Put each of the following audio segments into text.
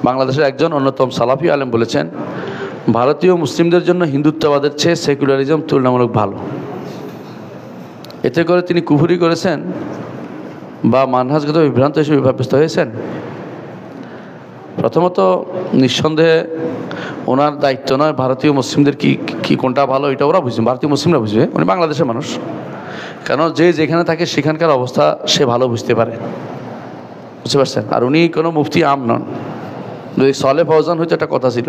বাংলাদেশের একজন অন্যতম সালাফি আলেম বলেছেন, ভারতীয় মুসলিমদের জন্য হিন্দুত্ববাদের চেয়ে সেকুলারিজম তুলনামূলক ভালো। এতে করে তিনি কুফরি করেছেন বা মানহাজগত বিভ্রান্ত হিসেবে বিভ্যস্ত হয়েছেন? প্রথমত নিঃসন্দেহে ওনার দায়িত্ব নয় ভারতীয় মুসলিমদের কি কোনটা ভালো এটা ওরা বুঝবে, ভারতীয় মুসলিমরা বুঝবে। উনি বাংলাদেশের মানুষ, কেন যে যেখানে থাকে সেখানকার অবস্থা সে ভালো বুঝতে পারে, বুঝতে পারছেন? আর উনি কোনো মুফতি আম নন। যদি সলে ফৌজান হয়তো একটা কথা ছিল,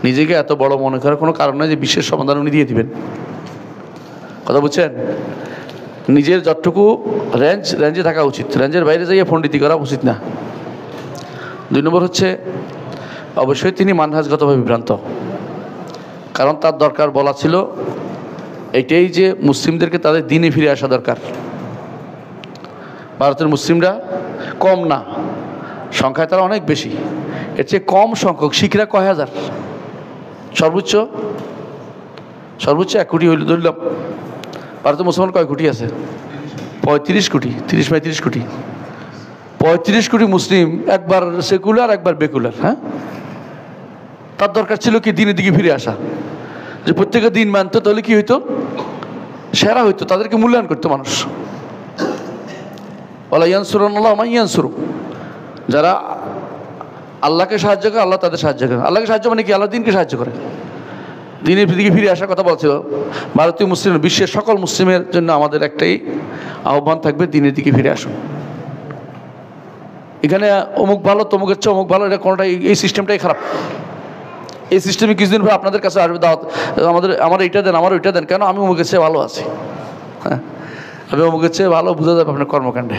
নিজেকে এত বড় মনে করার কোনো কারণ নয় যে বিশ্বের সমাধান উনি দিয়ে দিবেন। কথা বুঝছেন? নিজের যতটুকু রেঞ্জে থাকা উচিত, রেঞ্জের বাইরে যাইয়ে পণ্ডিতি করা উচিত না। 2 নম্বর হচ্ছে অবশ্যই তিনি মানহাজগতভাবে বিভ্রান্ত, কারণ তার দরকার বলা ছিল এটাই যে মুসলিমদেরকে তাদের দিনে ফিরে আসা দরকার। ভারতের মুসলিমরা কম না, সংখ্যায় তারা অনেক বেশি, এর চেয়ে কম সংখ্যক শিখরা কয় হাজার, সর্বোচ্চ 1 কোটি হইল ধরলাম। ভারতের মুসলমান কয় কোটি আছে? 35 কোটি, 30-35 কোটি। 35 কোটি মুসলিম, একবার সেকুলার একবার বেকুলার। হ্যাঁ, তার দরকার ছিল কি দিনের দিকে ফিরে আসা, যে প্রত্যেকে দিন মানতো, তাহলে কি হইতো? সেরা হইতো, তাদেরকে মূল্যায়ন করতো মানুষ। ওয়ালা ইয়ানসুরুল্লাহ মান ইয়ানসুরু, যারা আল্লাহকে সাহায্য করে আল্লাহ তাদের সাহায্য করে। আল্লাহকে সাহায্য মানে কি? আল্লাহ দিনকে সাহায্য করে। দিনের দিকে ফিরে আসার কথা বলছিল ভারতীয় মুসলিম, বিশ্বের সকল মুসলিমের জন্য আমাদের একটাই আহ্বান থাকবে, দিনের দিকে ফিরে আসুন। এখানে অমুক ভালো তমুকের চেয়ে অমুক ভালো, এটা কোনোটাই, এই সিস্টেমটাই খারাপ। এই সিস্টেমে কিছুদিন পর আপনাদের কাছে আসবে দাওয়াত, আমার এইটা দেন, আমার ওইটা দেন। কেন? আমি অমুকের চেয়ে ভালো আছি। হ্যাঁ, আমি অমুকের চেয়ে ভালো বোঝা যাবে আপনার কর্মকাণ্ডে।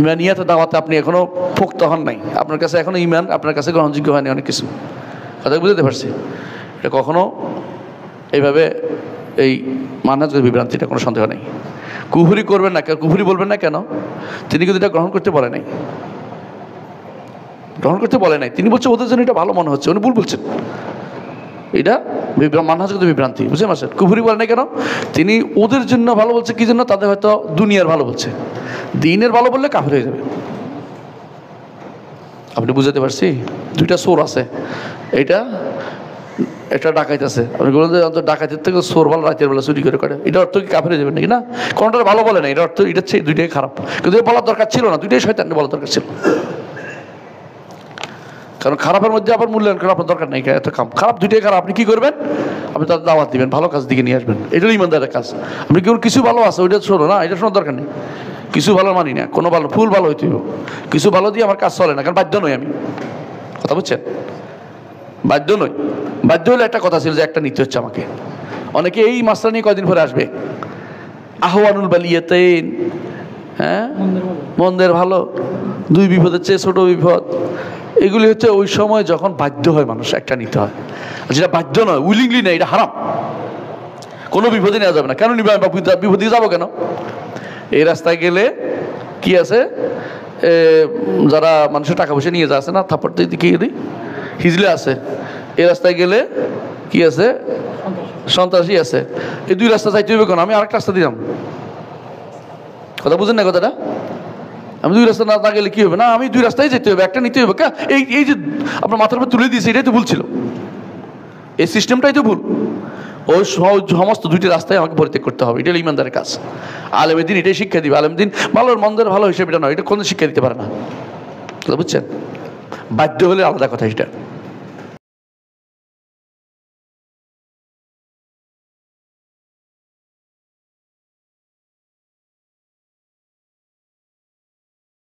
ইমানিয়াতে দাওয়াতে আপনি এখনও পোক্ত হন নাই, আপনার কাছে এখনও ইমান আপনার কাছে গ্রহণযোগ্য হয়নি অনেক কিছু। কথা বুঝতে পারছি? এটা কখনো এইভাবে এই মানহাজগত বিভ্রান্তিটা কোনো সন্দেহ নেই। কুফরি করবেন না, কুফরি বলবেন না কেন? তিনি কিন্তু এটা গ্রহণ করতে বলে নাই, গ্রহণ করতে বলে নাই। তিনি বলছেন ওদের জন্য এটা ভালো মনে হচ্ছে, উনি ভুল বলছেন। এটা মানহাজগত বিভ্রান্তি, বুঝতে পারছেন? কুফরি বলে নাই কেন? তিনি ওদের জন্য ভালো বলছে, কি জন্য? তাদের হয়তো দুনিয়ার ভালো বলছে, দিনের ভালো বললে কাফের হয়ে যাবে। আপনি বুঝাতে পারছি? 2টা সোর আছে, এটা একটা ডাকাইত আছে। আপনি বলেন যে ডাকাইতের থেকে সোর ভালো, রাতের বেলা চুরি করে, এটা অর্থ কি কাফের হয়ে যাবে নাকি? না, কোনটার ভালো বলে না, এটা অর্থ এটা হচ্ছে 2টাই খারাপ। কিন্তু বলার দরকার ছিল না, 2টাই শয়তানকে বলার দরকার ছিল। কারণ খারাপের মধ্যে আবার মূল্যায়ন করার আপনার দরকার নেই, এত কাম খারাপ, 2টাই খারাপ। আপনি কি করবেন? আপনি তাদের দাওয়াত দিবেন, ভালো কাজ দিকে নিয়ে আসবেন, এটাই ইমানদারের কাজ। আপনি কেউ কিছু ভালো আছে ওইটা শোনো না, এটা শোনার দরকার নেই। কিছু ভালো মানি না, কোনো ভালো ফুল ভালো হইতে হবে, কিছু ভালো দিয়ে আমার কাজ চলে না, কারণ বাধ্য নই আমি। কথা বুঝছেন? বাধ্য নই। বাধ্য হলে একটা কথা ছিল যে একটা নিতে হচ্ছে আমাকে। অনেকে এই মাসলা নিয়ে কয়দিন পরে আসবে, আহওয়ানুল বালিয়াতাইন, হ্যাঁ, মন্দের ভালো, 2 বিপদের চেয়ে ছোট বিপদ। এগুলি হচ্ছে ওই সময় যখন বাধ্য হয় মানুষ একটা নিতে হয়, যেটা বাধ্য নয়, উইলিংলি নেই, এটা হারাম। কোনো বিপদে নেওয়া যাবে না। কেন নিবে? বিপদে যাবো কেন? এই রাস্তায় গেলে কি আছে, যারা মানুষের টাকা পয়সা নিয়ে যাচ্ছে না, থাপ্পড় দিয়ে দিই, হিজলে আছে। এই রাস্তায় গেলে কি আছে? সন্ত্রাসী আছে। এই 2 রাস্তা যাইতে হবে কেন? আমি আরেকটা রাস্তা দিলাম। কথা বুঝেন না কথাটা? আমি 2 রাস্তা না গেলে কি হবে? না, আমি 2 রাস্তায় যেতে হবে, একটা নিতে হবে। এই যে আপনার মাথার উপর তুলে দিয়েছে, এটাই তো ভুল ছিল, এই সিস্টেমটাই তো ভুল। ওই সমস্ত 2টি রাস্তায় আমাকে পরিত্যাগ করতে হবে, এটাই ইমানদারের কাজ। আলেমের দিন এটাই শিক্ষা দিবে। আলেমের দিন ভালোর মন্দের ভালো হিসেবে এটা নয়, এটা কোনো শিক্ষা দিতে পারে না। বুঝছেন? বাধ্য হলে আলাদা কথা এটা।